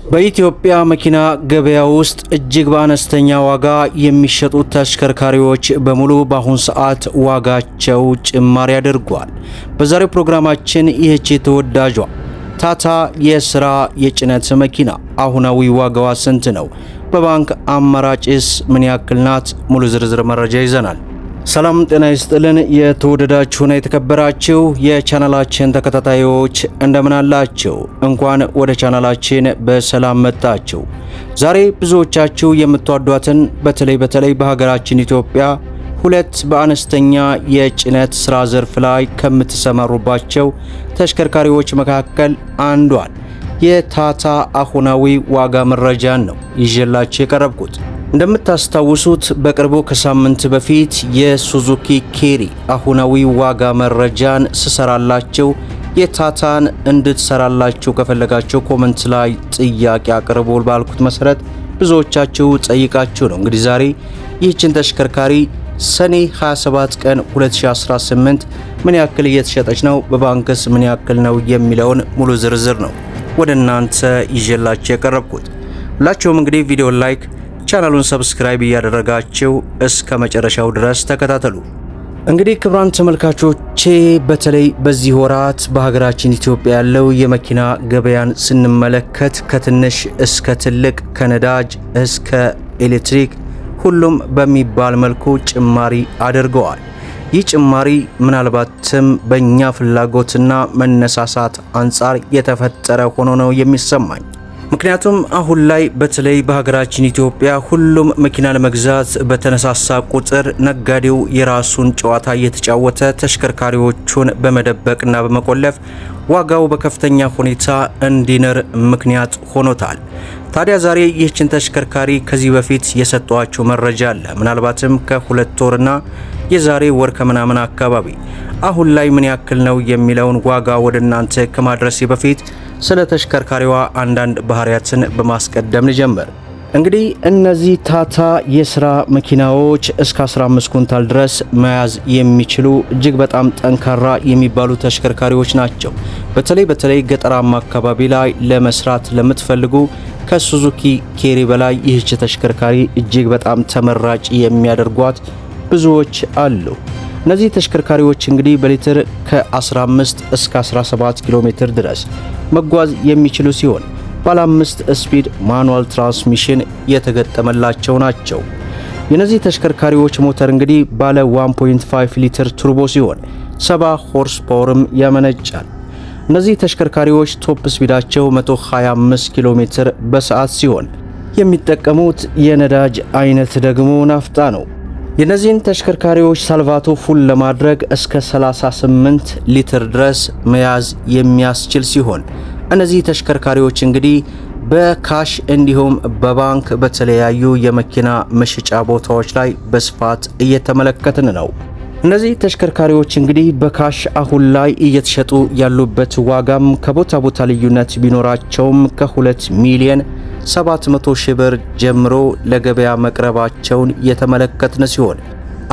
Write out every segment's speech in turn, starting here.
በኢትዮጵያ መኪና ገበያ ውስጥ እጅግ በአነስተኛ ዋጋ የሚሸጡ ተሽከርካሪዎች በሙሉ በአሁን ሰዓት ዋጋቸው ጭማሪ አድርጓል። በዛሬው ፕሮግራማችን ይህች ተወዳጇ ታታ የስራ የጭነት መኪና አሁናዊ ዋጋዋ ስንት ነው? በባንክ አማራጭስ ምን ያክል ናት? ሙሉ ዝርዝር መረጃ ይዘናል። ሰላም ጤና ይስጥልን። የተወደዳችሁና የተከበራችሁ የቻናላችን ተከታታዮች እንደምን አላችሁ? እንኳን ወደ ቻናላችን በሰላም መጣችሁ። ዛሬ ብዙዎቻችሁ የምትወዷትን በተለይ በሀገራችን ኢትዮጵያ ሁለት በአነስተኛ የጭነት ስራ ዘርፍ ላይ ከምትሰማሩባቸው ተሽከርካሪዎች መካከል አንዷን የታታ አሁናዊ ዋጋ መረጃን ነው ይዤላችሁ የቀረብኩት። እንደምታስታውሱት በቅርቡ ከሳምንት በፊት የሱዙኪ ኬሪ አሁናዊ ዋጋ መረጃን ስሰራላችሁ የታታን እንድትሰራላችሁ ከፈለጋችሁ ኮሜንት ላይ ጥያቄ አቅርቡ ባልኩት መሰረት ብዙዎቻችሁ ጠይቃችሁ ነው እንግዲህ ዛሬ ይህችን ተሽከርካሪ ሰኔ 27 ቀን 2018 ምን ያክል እየተሸጠች ነው፣ በባንክስ ምን ያክል ነው የሚለውን ሙሉ ዝርዝር ነው ወደ እናንተ ይዤላችሁ የቀረብኩት። ሁላችሁም እንግዲህ ቪዲዮን ላይክ ቻናሉን ሰብስክራይብ እያደረጋችሁ እስከ መጨረሻው ድረስ ተከታተሉ። እንግዲህ ክቡራን ተመልካቾቼ በተለይ በዚህ ወራት በሀገራችን ኢትዮጵያ ያለው የመኪና ገበያን ስንመለከት ከትንሽ እስከ ትልቅ ከነዳጅ እስከ ኤሌክትሪክ ሁሉም በሚባል መልኩ ጭማሪ አድርገዋል። ይህ ጭማሪ ምናልባትም በእኛ ፍላጎትና መነሳሳት አንጻር የተፈጠረ ሆኖ ነው የሚሰማኝ። ምክንያቱም አሁን ላይ በተለይ በሀገራችን ኢትዮጵያ ሁሉም መኪና ለመግዛት በተነሳሳ ቁጥር ነጋዴው የራሱን ጨዋታ እየተጫወተ ተሽከርካሪዎቹን በመደበቅና በመቆለፍ ዋጋው በከፍተኛ ሁኔታ እንዲንር ምክንያት ሆኖታል። ታዲያ ዛሬ ይህችን ተሽከርካሪ ከዚህ በፊት የሰጠኋችሁ መረጃ አለ። ምናልባትም ከሁለት ወርና የዛሬ ወር ከምናምን አካባቢ አሁን ላይ ምን ያክል ነው የሚለውን ዋጋ ወደ እናንተ ከማድረሴ በፊት ስለ ተሽከርካሪዋ አንዳንድ ባህሪያትን በማስቀደም ልጀምር። እንግዲህ እነዚህ ታታ የስራ መኪናዎች እስከ 15 ኩንታል ድረስ መያዝ የሚችሉ እጅግ በጣም ጠንካራ የሚባሉ ተሽከርካሪዎች ናቸው። በተለይ ገጠራማ አካባቢ ላይ ለመስራት ለምትፈልጉ ከሱዙኪ ኬሪ በላይ ይህች ተሽከርካሪ እጅግ በጣም ተመራጭ የሚያደርጓት ብዙዎች አሉ። እነዚህ ተሽከርካሪዎች እንግዲህ በሊትር ከ15 እስከ 17 ኪሎ ሜትር ድረስ መጓዝ የሚችሉ ሲሆን ባለ 5 ስፒድ ማኑዋል ትራንስሚሽን የተገጠመላቸው ናቸው። የነዚህ ተሽከርካሪዎች ሞተር እንግዲህ ባለ 1.5 ሊትር ቱርቦ ሲሆን 70 ሆርስ ፓወርም ያመነጫል። እነዚህ ተሽከርካሪዎች ቶፕ ስፒዳቸው 125 ኪሎ ሜትር በሰዓት ሲሆን የሚጠቀሙት የነዳጅ አይነት ደግሞ ናፍጣ ነው። የነዚህን ተሽከርካሪዎች ሳልቫቶ ፉል ለማድረግ እስከ 38 ሊትር ድረስ መያዝ የሚያስችል ሲሆን እነዚህ ተሽከርካሪዎች እንግዲህ በካሽ እንዲሁም በባንክ በተለያዩ የመኪና መሸጫ ቦታዎች ላይ በስፋት እየተመለከትን ነው። እነዚህ ተሽከርካሪዎች እንግዲህ በካሽ አሁን ላይ እየተሸጡ ያሉበት ዋጋም ከቦታ ቦታ ልዩነት ቢኖራቸውም ከ2 ሚሊዮን 700 ሺህ ብር ጀምሮ ለገበያ መቅረባቸውን የተመለከትን ሲሆን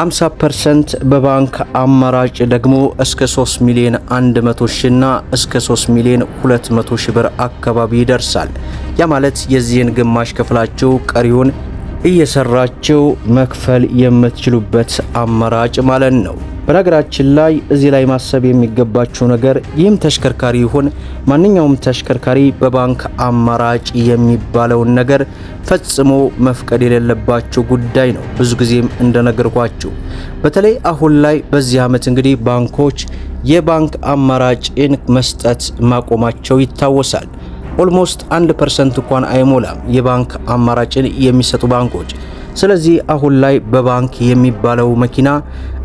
50% በባንክ አማራጭ ደግሞ እስከ 3 ሚሊዮን 100 ሺህና እስከ 3 ሚሊዮን 200 ሺህ ብር አካባቢ ይደርሳል። ያ ማለት የዚህን ግማሽ ከፍላችሁ ቀሪውን እየሰራችሁ መክፈል የምትችሉበት አማራጭ ማለት ነው። በነገራችን ላይ እዚህ ላይ ማሰብ የሚገባችሁ ነገር ይህም ተሽከርካሪ ይሁን ማንኛውም ተሽከርካሪ በባንክ አማራጭ የሚባለውን ነገር ፈጽሞ መፍቀድ የሌለባችሁ ጉዳይ ነው። ብዙ ጊዜም እንደነገርኳችሁ በተለይ አሁን ላይ በዚህ ዓመት እንግዲህ ባንኮች የባንክ አማራጭን መስጠት ማቆማቸው ይታወሳል። ኦልሞስት 1% እንኳን አይሞላም የባንክ አማራጭን የሚሰጡ ባንኮች። ስለዚህ አሁን ላይ በባንክ የሚባለው መኪና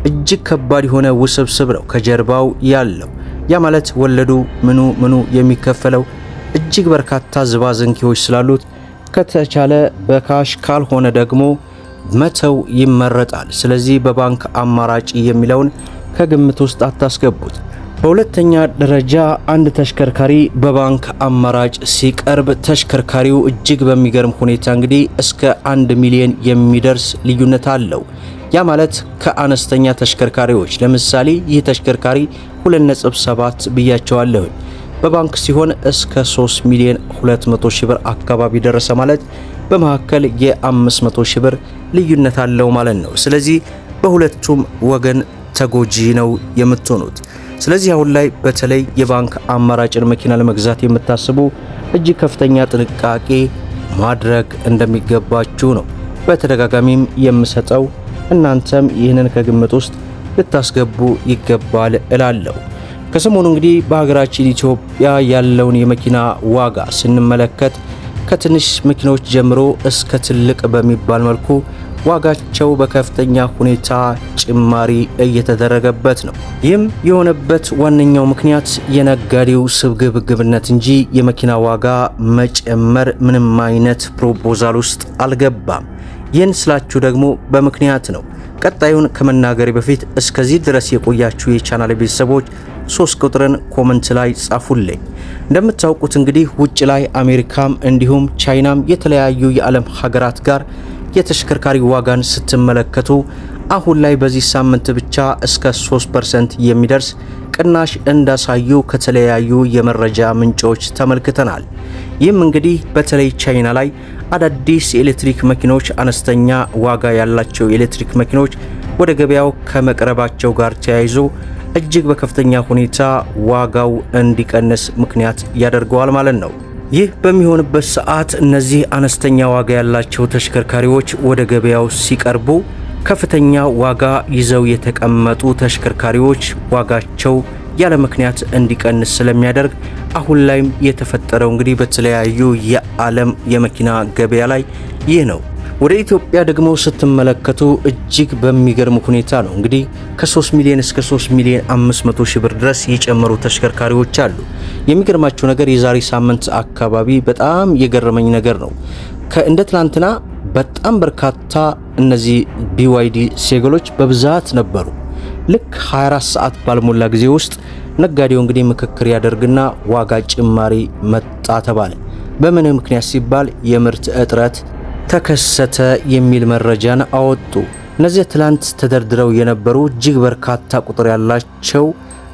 እጅግ ከባድ የሆነ ውስብስብ ነው ከጀርባው ያለው። ያ ማለት ወለዱ ምኑ የሚከፈለው እጅግ በርካታ ዝባዝንኪዎች ስላሉት ከተቻለ በካሽ ካልሆነ ደግሞ መተው ይመረጣል። ስለዚህ በባንክ አማራጭ የሚለውን ከግምት ውስጥ አታስገቡት። በሁለተኛ ደረጃ አንድ ተሽከርካሪ በባንክ አማራጭ ሲቀርብ ተሽከርካሪው እጅግ በሚገርም ሁኔታ እንግዲህ እስከ 1 ሚሊዮን የሚደርስ ልዩነት አለው። ያ ማለት ከአነስተኛ ተሽከርካሪዎች ለምሳሌ ይህ ተሽከርካሪ 2.7 ብያቸዋለሁ። በባንክ ሲሆን እስከ 3 ሚሊዮን 200 ሺህ ብር አካባቢ ደረሰ ማለት በመካከል የ500 ሺህ ብር ልዩነት አለው ማለት ነው። ስለዚህ በሁለቱም ወገን ተጎጂ ነው የምትሆኑት። ስለዚህ አሁን ላይ በተለይ የባንክ አማራጭን መኪና ለመግዛት የምታስቡ እጅግ ከፍተኛ ጥንቃቄ ማድረግ እንደሚገባችሁ ነው በተደጋጋሚም የምሰጠው። እናንተም ይህንን ከግምት ውስጥ ልታስገቡ ይገባል እላለሁ። ከሰሞኑ እንግዲህ በሀገራችን ኢትዮጵያ ያለውን የመኪና ዋጋ ስንመለከት ከትንሽ መኪናዎች ጀምሮ እስከ ትልቅ በሚባል መልኩ ዋጋቸው በከፍተኛ ሁኔታ ጭማሪ እየተደረገበት ነው። ይህም የሆነበት ዋነኛው ምክንያት የነጋዴው ስግብግብነት እንጂ የመኪና ዋጋ መጨመር ምንም አይነት ፕሮፖዛል ውስጥ አልገባም። ይህን ስላችሁ ደግሞ በምክንያት ነው። ቀጣዩን ከመናገሬ በፊት እስከዚህ ድረስ የቆያችሁ የቻናል ቤተሰቦች 3 ቁጥርን ኮመንት ላይ ጻፉልኝ። እንደምታውቁት እንግዲህ ውጭ ላይ አሜሪካም እንዲሁም ቻይናም የተለያዩ የዓለም ሀገራት ጋር የተሽከርካሪ ዋጋን ስትመለከቱ አሁን ላይ በዚህ ሳምንት ብቻ እስከ 3% የሚደርስ ቅናሽ እንዳሳዩ ከተለያዩ የመረጃ ምንጮች ተመልክተናል። ይህም እንግዲህ በተለይ ቻይና ላይ አዳዲስ የኤሌክትሪክ መኪኖች፣ አነስተኛ ዋጋ ያላቸው የኤሌክትሪክ መኪኖች ወደ ገበያው ከመቅረባቸው ጋር ተያይዞ እጅግ በከፍተኛ ሁኔታ ዋጋው እንዲቀንስ ምክንያት ያደርገዋል ማለት ነው። ይህ በሚሆንበት ሰዓት እነዚህ አነስተኛ ዋጋ ያላቸው ተሽከርካሪዎች ወደ ገበያው ሲቀርቡ ከፍተኛ ዋጋ ይዘው የተቀመጡ ተሽከርካሪዎች ዋጋቸው ያለ ምክንያት እንዲቀንስ ስለሚያደርግ አሁን ላይም የተፈጠረው እንግዲህ በተለያዩ የዓለም የመኪና ገበያ ላይ ይህ ነው። ወደ ኢትዮጵያ ደግሞ ስትመለከቱ እጅግ በሚገርም ሁኔታ ነው እንግዲህ ከ3 ሚሊዮን እስከ 3 ሚሊዮን 500 ሺህ ብር ድረስ የጨመሩ ተሽከርካሪዎች አሉ። የሚገርማችሁ ነገር የዛሬ ሳምንት አካባቢ በጣም የገረመኝ ነገር ነው። እንደ ትናንትና በጣም በርካታ እነዚህ BYD ሴገሎች በብዛት ነበሩ። ልክ 24 ሰዓት ባልሞላ ጊዜ ውስጥ ነጋዴው እንግዲህ ምክክር ያደርግና ዋጋ ጭማሪ መጣ ተባለ። በምን ምክንያት ሲባል የምርት እጥረት ተከሰተ የሚል መረጃን አወጡ። እነዚህ ትላንት ተደርድረው የነበሩ እጅግ በርካታ ቁጥር ያላቸው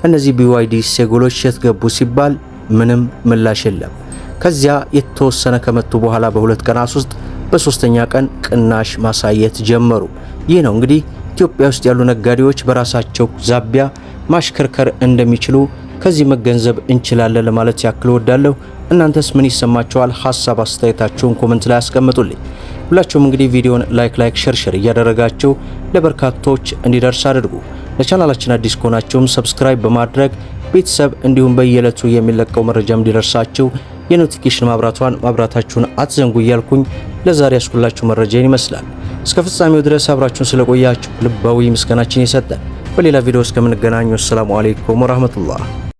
እነዚህ BYD ሴጎሎች የትገቡ ሲባል ምንም ምላሽ የለም። ከዚያ የተወሰነ ከመጡ በኋላ በሁለት ቀናት ውስጥ በሶስተኛ ቀን ቅናሽ ማሳየት ጀመሩ። ይህ ነው እንግዲህ ኢትዮጵያ ውስጥ ያሉ ነጋዴዎች በራሳቸው ዛቢያ ማሽከርከር እንደሚችሉ ከዚህ መገንዘብ እንችላለን ለማለት ያክል ወዳለሁ። እናንተስ ምን ይሰማችኋል? ሐሳብ አስተያየታችሁን ኮሜንት ላይ አስቀምጡልኝ። ሁላችሁም እንግዲህ ቪዲዮን ላይክ ሼር እያደረጋችሁ ለበርካቶች እንዲደርስ አድርጉ። ለቻናላችን አዲስ ከሆናችሁም ሰብስክራይብ በማድረግ ቤተሰብ እንዲሁም በየዕለቱ የሚለቀው መረጃም እንዲደርሳችሁ የኖቲፊኬሽን ማብራታችሁን አትዘንጉ እያልኩኝ ለዛሬ ያስኩላችሁ መረጃን ይመስላል። እስከ ፍጻሜው ድረስ አብራችሁን ስለቆያችሁ ልባዊ ምስጋናችን ይሰጣል። በሌላ ቪዲዮ እስከምንገናኝ ሰላም አለይኩም ወራህመቱላህ።